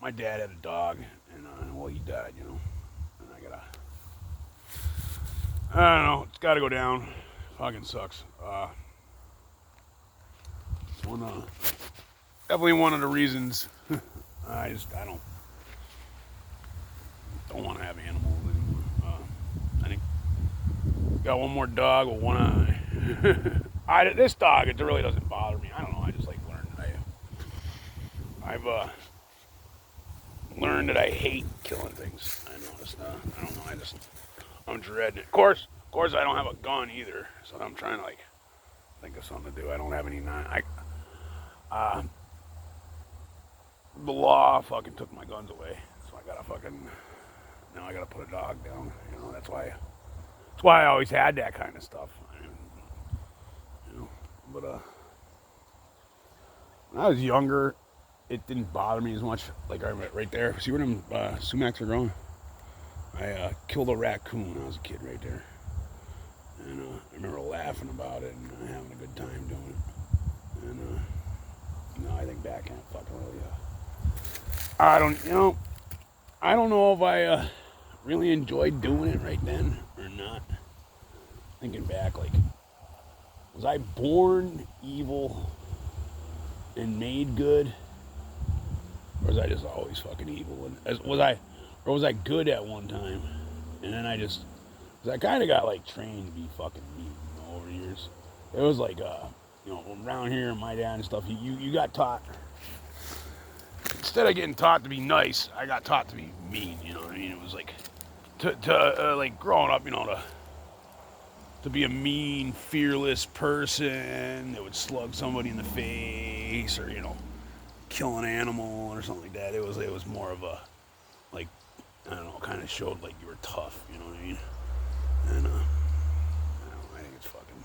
my dad had a dog, and well, he died, you know. And I don't know, it's got to go down. Fucking sucks. One, definitely one of the reasons I don't want to have animals anymore. I think got one more dog with one eye. This dog, it really doesn't bother me. I don't know. I just like learned. I've learned that I hate killing things. I noticed. I don't know. I'm dreading it. Of course, I don't have a gun either. So I'm trying to like think of something to do. I don't have any. Uh, the law fucking took my guns away. So I gotta fucking now I gotta put a dog down. You know, that's why I always had that kind of stuff. You know, but when I was younger, it didn't bother me as much. Like right there, see where them sumacs are growing? I killed a raccoon when I was a kid right there, and I remember laughing about it and having a good time doing it. And now I think back and fucking really, I don't know if I really enjoyed doing it right then or not. Thinking back, like, was I born evil and made good, or was I just always fucking evil? And was I good at one time, and then cause I kind of got like trained to be fucking mean, you know, over years. It was like, you know, around here, my dad and stuff. You got taught instead of getting taught to be nice, I got taught to be mean. You know what I mean? It was like like growing up, you know, to be a mean, fearless person that would slug somebody in the face, or you know, kill an animal or something like that. It was more of a like I don't know, kind of showed like you were tough. You know what I mean? And I don't know, I think it's fucking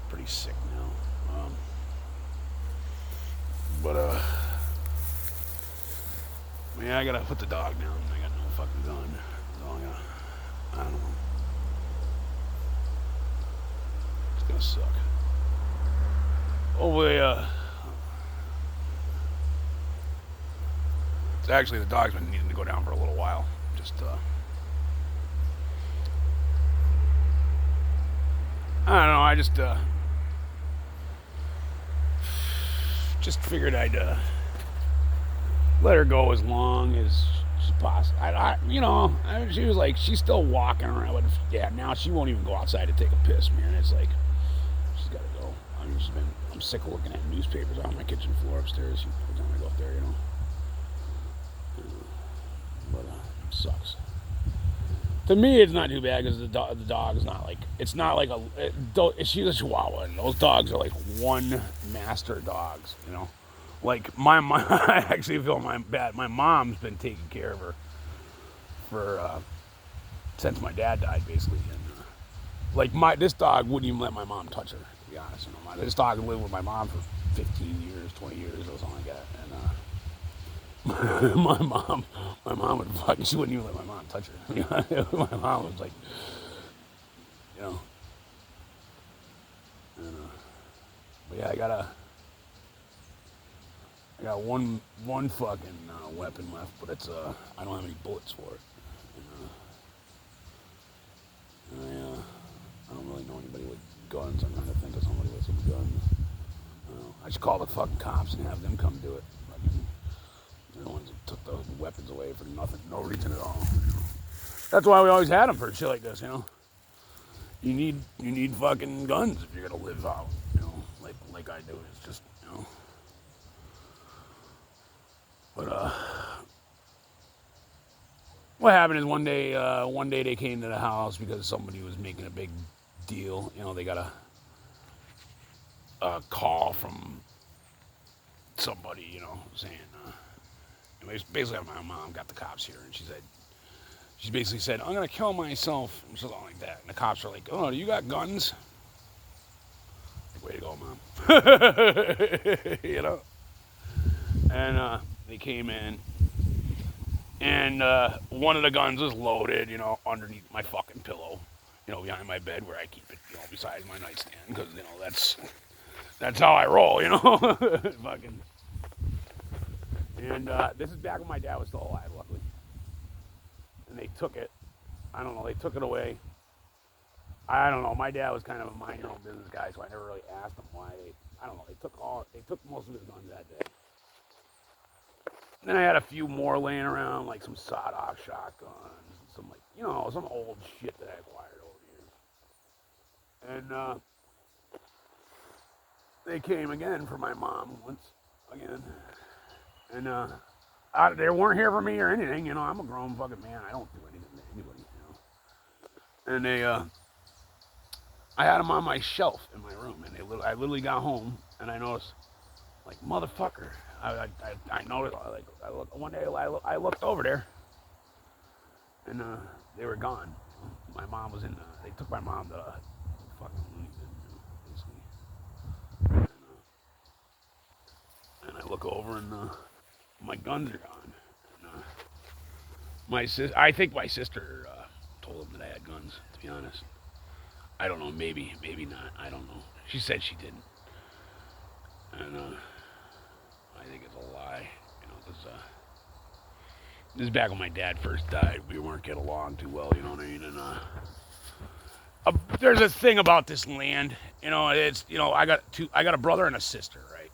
pretty sick now. But yeah, I gotta put the dog down. I got no fucking gun. So I don't know. It's gonna suck. Hopefully, it's actually the dog's been needing to go down for a little while. I don't know. I just figured I'd let her go as long as she possible. She was like, she's still walking around with, yeah, now she won't even go outside to take a piss, man. It's like, she's got to go. I'm sick of looking at newspapers on my kitchen floor upstairs every time I go up there, you know. But it sucks. To me, it's not too bad because the dog is not like, it's not like she's a Chihuahua, and those dogs are like one master dogs, you know. Like my mom, I actually feel bad. My mom's been taking care of her for since my dad died, basically. And like this dog wouldn't even let my mom touch her. To be honest, you know, this dog lived with my mom for 15 years, 20 years, or something like that. And my mom would fucking, she wouldn't even let my mom touch her. You know? My mom was like, you know. And, but yeah, I got one fucking weapon left, but it's I don't have any bullets for it. And, I don't really know anybody with guns. I'm trying to think of somebody with some guns. I should call the fucking cops and have them come do it. They're the ones that took the weapons away for nothing, no reason at all. You know? That's why we always had them for shit like this, you know. You need fucking guns if you're gonna live out, you know, like I do. It's just, you know. But what happened is one day they came to the house because somebody was making a big deal. You know, they got a call from somebody, you know, saying. Basically, my mom got the cops here, and she basically said, "I'm gonna kill myself," and something like that. And the cops are like, "Oh, do you got guns?" Like, way to go, mom. You know. And they came in, and one of the guns was loaded, you know, underneath my fucking pillow, you know, behind my bed where I keep it, you know, beside my nightstand, because you know that's how I roll, you know. Fucking. And this is back when my dad was still alive, luckily. And they took it. I don't know. They took it away. I don't know. My dad was kind of a mind your own business guy, so I never really asked him why. I don't know. They took most of his guns that day. And then I had a few more laying around, like some sawed-off shotguns, some some old shit that I acquired over the years. And they came again for my mom once again, and they weren't here for me or anything. I'm a grown fucking man. I don't do anything to anybody. And I had them on my shelf in my room, and I literally got home and I noticed, like, motherfucker. I noticed, one day I looked over there, and they were gone. My mom was in. They took my mom to fucking Looney Bin, basically. And I look over, and my guns are gone. And, I think my sister told them that I had guns. To be honest, I don't know. Maybe not. I don't know. She said she didn't, and I think it's a lie. Because this is back when my dad first died. We weren't getting along too well. You know what I mean? And there's a thing about this land. It's I got a brother and a sister, right?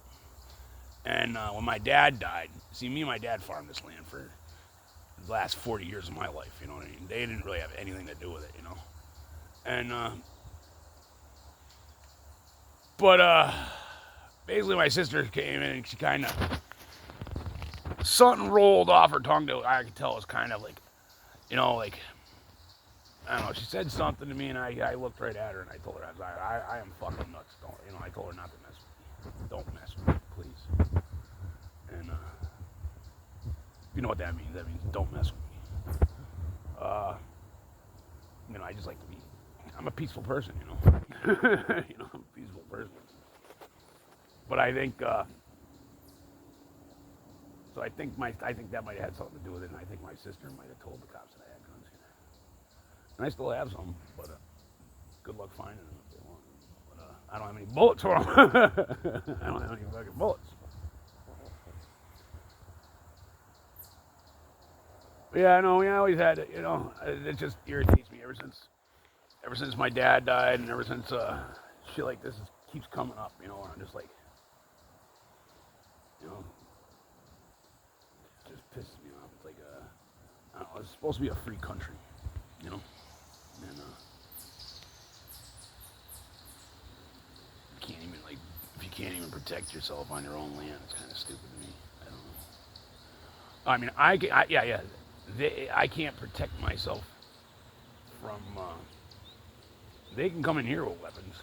And when my dad died, see, me and my dad farmed this land for the last 40 years of my life. You know what I mean? They didn't really have anything to do with it. And but basically my sister came in and she kind of, something rolled off her tongue that I could tell was kind of like, like, I don't know. She said something to me, and I looked right at her, and I told her, I am fucking nuts. I told her not to mess with me. Don't mess with me, please. And you know what that means? That means don't mess with me. I just like to be. I'm a peaceful person, I'm a peaceful person. But I think. So I think that might have had something to do with it, and I think my sister might have told the cops that I had guns here. And I still have some, but good luck finding them if they want. But I don't have any bullets for them. I don't have any fucking bullets. But yeah, I know. We always had it. It just irritates me ever since my dad died, and ever since shit like this keeps coming up. Where I'm just like, just pisses me off. It's like I don't know. It's supposed to be a free country, and if you can't even protect yourself on your own land, it's kind of stupid to me. I don't know. I mean, I can't protect myself from. They can come in here with weapons.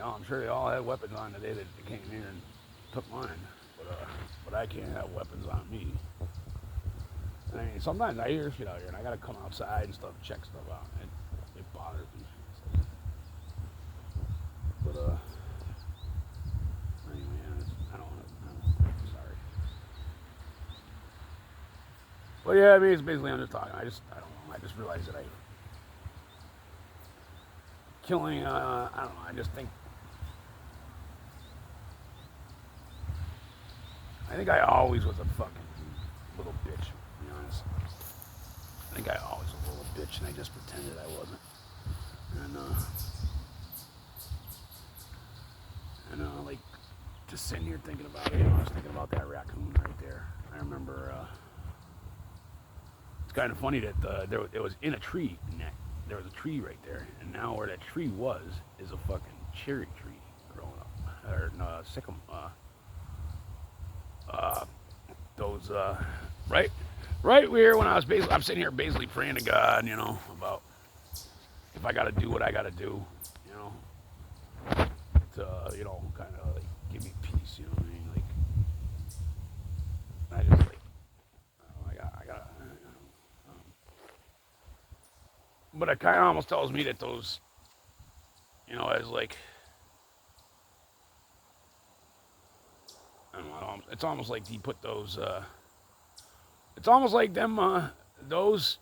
I'm sure they all had weapons on the day that they came here and took mine, but I can't have weapons on me. And I mean, sometimes I hear shit out here, and I gotta come outside and stuff, check stuff out. It bothers me. But anyway, I don't want to. I'm sorry. But yeah, I mean, it's basically I'm just talking. I don't know. I just realized that killing. I don't know. I just think. I think I always was a fucking little bitch, to be honest. I think I always was a little bitch, and I just pretended I wasn't. And like, just sitting here thinking about it, I was thinking about that raccoon right there. I remember, it's kind of funny that it was in a tree, there was a tree right there, and now where that tree was is a fucking cherry tree growing up, or no, sycamore. Those right here when I'm sitting here basically praying to God, about if I got to do what I got to do, to kind of like give me peace, you know what I mean? Like I just like I got. But it kind of almost tells me that those, as like. I don't know. It's almost like he put those. It's almost like them. Those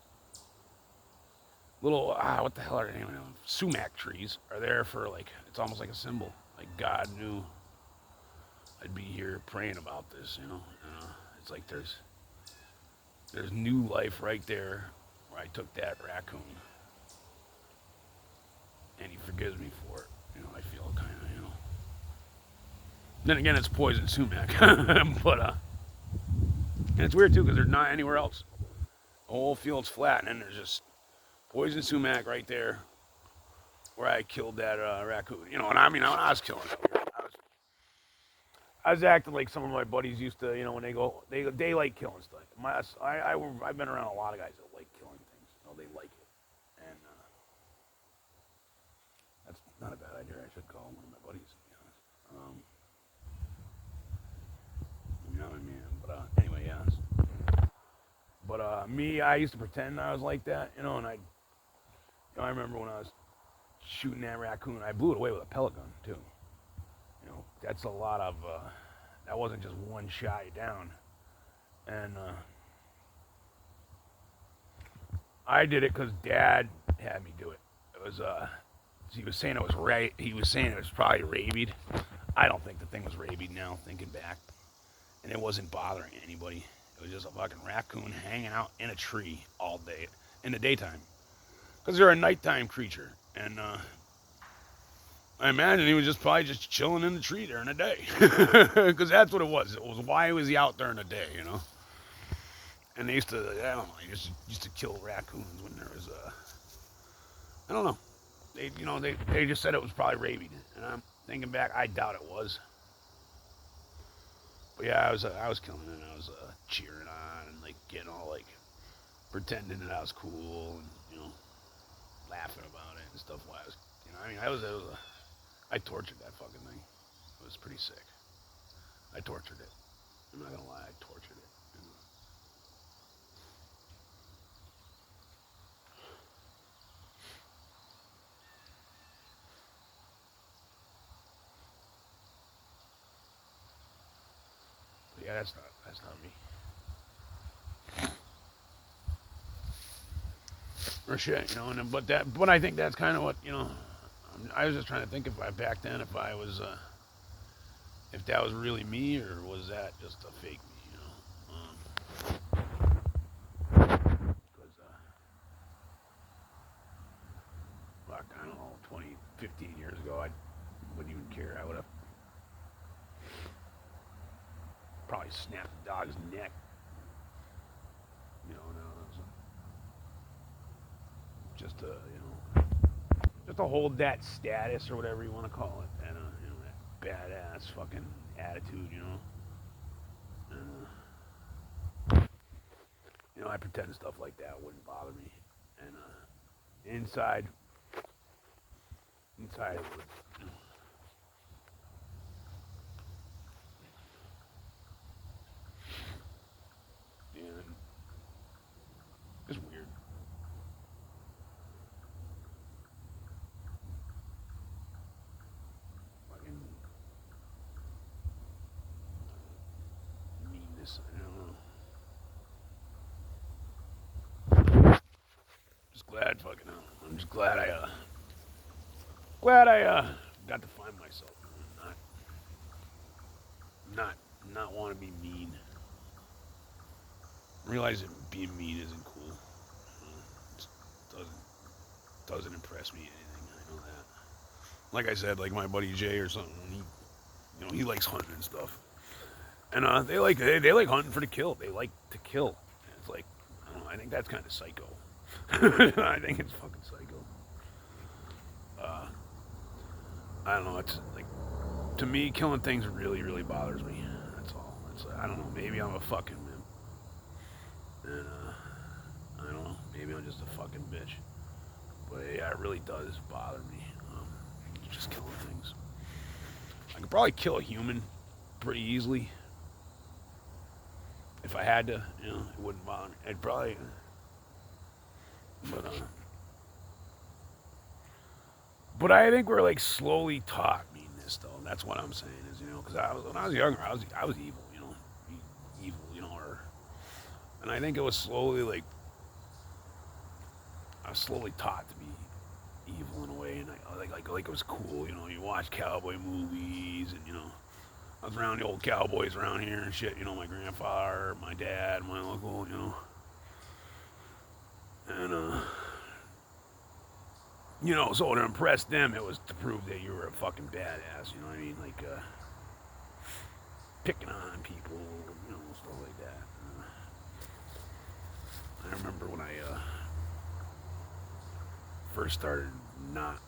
little. What the hell are they naming them? Sumac trees are there for like. It's almost like a symbol. Like God knew. I'd be here praying about this, you know. It's like there's new life right there where I took that raccoon, and he forgives me for it. You know, I feel kind of, you know. Then again, it's poison sumac, but and it's weird too because there's not anywhere else. The whole field's flat, and then there's just poison sumac right there where I killed that raccoon. You know, and I mean, when I was killing it, I was acting like some of my buddies used to, you know, when they like killing stuff. I've been around a lot of guys that like killing things. You know, they like it, and that's not a bad idea. I should call one of my buddies. To be honest. You know what I mean? But anyway, yeah. But me, I used to pretend I was like that, you know, and I remember when I was shooting that raccoon, I blew it away with a pellet gun too. You know, that's a lot of. That wasn't just one shot down, and I did it because Dad had me do it. It was he was saying it was right. He was saying it was probably rabied. I don't think the thing was rabied now, thinking back, and it wasn't bothering anybody. It was just a fucking raccoon hanging out in a tree all day in the daytime, because they're a nighttime creature, and I imagine he was just probably just chilling in the tree during the day, because that's what it was. It was why was he out during the day, you know? And they used to, I don't know, used to kill raccoons when there was I don't know. They just said it was probably rabied, and I'm thinking back, I doubt it was. But yeah, I was killing it, and I was cheering on and like getting all like pretending that I was cool and you know laughing about it and stuff. While I was, you know, I mean, I tortured that fucking thing. It was pretty sick. I tortured it. I'm not gonna lie, I tortured it. You know? But yeah, that's not me. Or shit, you know. But I think that's kind of what you know. I was just trying to think if I back then if I was if that was really me or was that just a fake me, you know. Because fuck, I don't know, 20, 15 years ago, I wouldn't even care. I would have probably snapped the dog's neck. You know, no, just to, you know, just to hold that status or whatever you want to call it, and you know, that badass fucking attitude, you know. And, you know, I pretend stuff like that wouldn't bother me, and inside it would. And it's weird. Fucking meanness. I don't know. Just glad fucking. I'm just glad I got to find myself. Not not not want to be mean. Realize that being mean isn't cool. It doesn't impress me anything. I know that. Like I said, like my buddy Jay or something. He likes hunting and stuff. And they like hunting for the kill. They like to kill. And it's like I don't know. I think that's kind of psycho. I think it's fucking psycho. Uh, I don't know. It's like to me, killing things really, really bothers me. That's all. I don't know. Maybe I'm a fucking man. And I don't know. Maybe I'm just a fucking bitch. But yeah, it really does bother me. Just killing things. I could probably kill a human pretty easily if I had to. You know, it wouldn't bother me. I'd probably, but but I think we're like slowly taught meanness, though. And that's what I'm saying is, you know, because when I was younger, I was evil, you know, evil, you know, and I think it was slowly like I was slowly taught to be evil in a way, and like it was cool, you know. You watch cowboy movies, and you know, I was around the old cowboys around here and shit. You know, my grandfather, my dad, my uncle. You know, and you know, so to impress them, it was to prove that you were a fucking badass. You know what I mean? Like picking on people, you know, stuff like that. I remember when I first started not.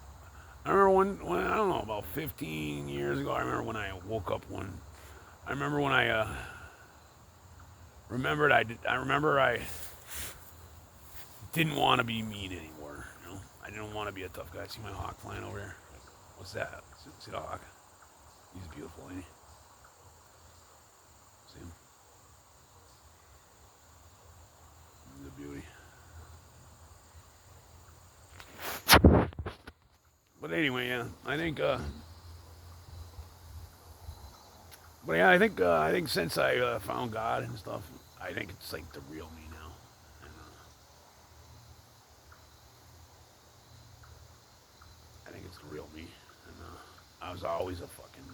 I remember when I don't know about 15 years ago. I remember when I woke up one. I remember when I remembered I did. I remember I didn't want to be mean anymore. You know, I didn't want to be a tough guy. See my hawk flying over here? What's that? See the hawk? He's beautiful, ain't he? See him? He's a beauty. But anyway, yeah, I think. But yeah, I think since I found God and stuff, I think it's like the real me now. And, I think it's the real me. And I was always a fucking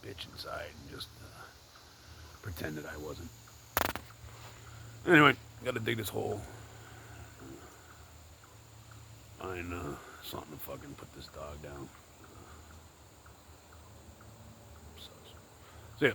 bitch inside and just pretended I wasn't. Anyway, gotta dig this hole. Find something to fucking put this dog down. So, see ya.